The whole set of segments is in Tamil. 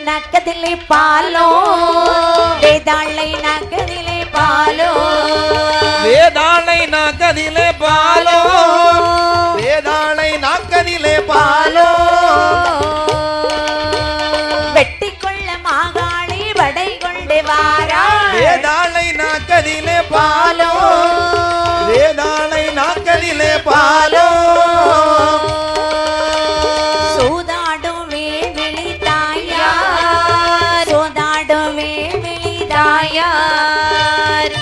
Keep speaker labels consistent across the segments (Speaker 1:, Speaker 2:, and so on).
Speaker 1: ನಕ್ಕದಿಲೆ ಪಾಲೋ ವೇದಾಳೈ ನಕ್ಕದಿಲೆ ಪಾಲೋ
Speaker 2: வேதாளை நாக்கதிலே பாலோ வேதாளை நாக்கதிலே பாலோ
Speaker 1: வெட்டிக்கொள்ள மாகாளி வடை கொண்டு வாரா
Speaker 2: வேதாளை நாக்கதிலே பாலோ வேதாளை நாக்கதிலே பாலோ
Speaker 1: சூதாடும் வேவிழி தாயார் சூதாடும் வேவிழி தாயார்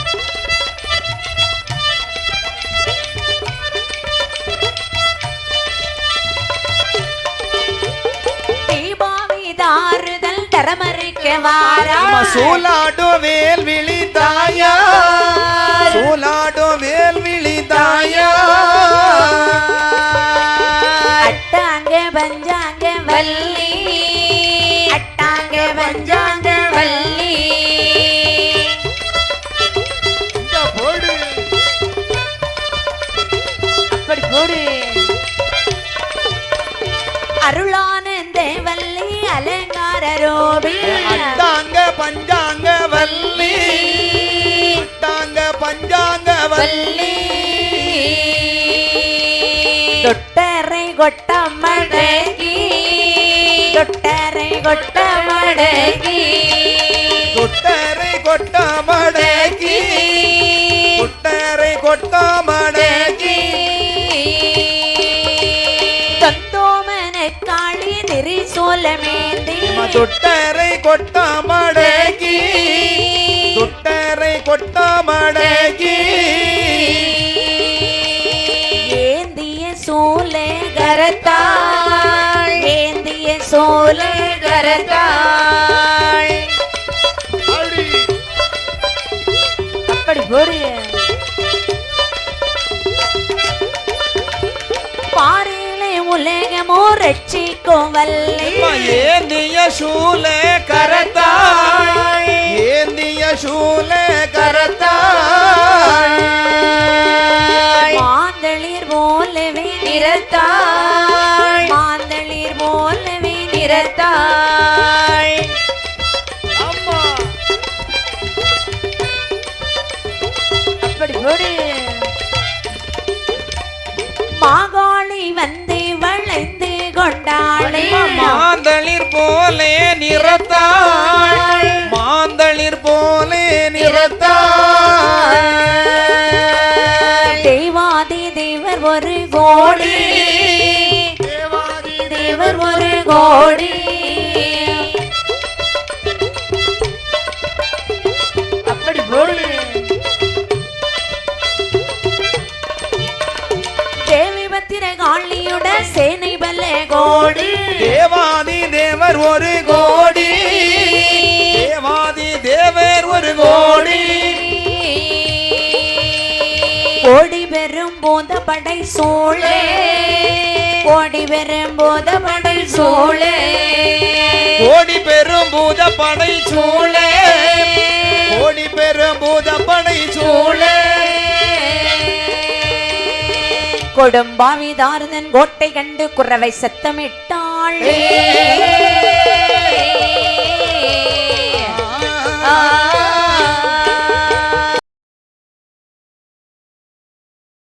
Speaker 1: தீபாவிதாறுதல் தரமறிக்க வாரா
Speaker 2: சூலாடு வேல்விழி தாயார் சூலாடு வேல்விழி தாயார்
Speaker 1: அட்டாங்க பஞ்சாங்க வள்ளி அட்டாங்க பஞ்சாங்க வள்ளி அப்படி போடு அருளானந்த வள்ளி அலங்கார ரோபி
Speaker 2: அட்டாங்க பஞ்சாங்க வள்ளி அட்டாங்க பஞ்சாங்க வள்ளி
Speaker 1: தொட்டரை கொட்டமடகி தொட்டரை கொட்டமடகி
Speaker 2: கொட்டரை கொட்டமடகி கொட்டரை கொட்டமடகி
Speaker 1: தந்தோமன காளி திரிசூலமேந்தி
Speaker 2: தொட்டரை கொட்டமடகி தொட்டரை கொட்டமடகி
Speaker 1: ஏந்திய சோலை கரத்தாள் ஏந்திய சோலை கரத்தாள் அப்படி போடு பாறையிலே உலகமோ ரட்சிக்கும் வல்லை
Speaker 2: ஏந்திய சூலே கரத்தாய் ஏந்திய சூலே கரத்தாய்
Speaker 1: மாந்தளிர் போலவே நிறத்தாள் மாந்தளிர் போலவே நிறத்தாள்
Speaker 2: அம்மா
Speaker 1: அப்படி போடு மாகாளி வந்து வளைந்து கொண்டாளே
Speaker 2: மாந்தளிர் போலே நிறத்தாய் மாந்தளிர் போலே நிறத்தாய்
Speaker 1: தேவாதி தேவர் ஒரு கோடி
Speaker 2: தேவாதி
Speaker 1: தேவர் ஒரு கோடி அப்படி போடு தேவி பத்திரகாளியுட சேனை பல்ல கோடி
Speaker 2: தேவாதி தேவர் ஒரு கோடி தேவாதி தேவர் ஒரு கோடி
Speaker 1: கோடி பெரும் போத படை சோழே கோடி பெரும் போத படை சோழே
Speaker 2: கோடி பெரும் பூத படை சூழே கோடி பெரும் பூத படை சூழே
Speaker 1: கொடும்பாவிதாரதன் கோட்டை கண்டு குறவை சத்தமிட்டாள்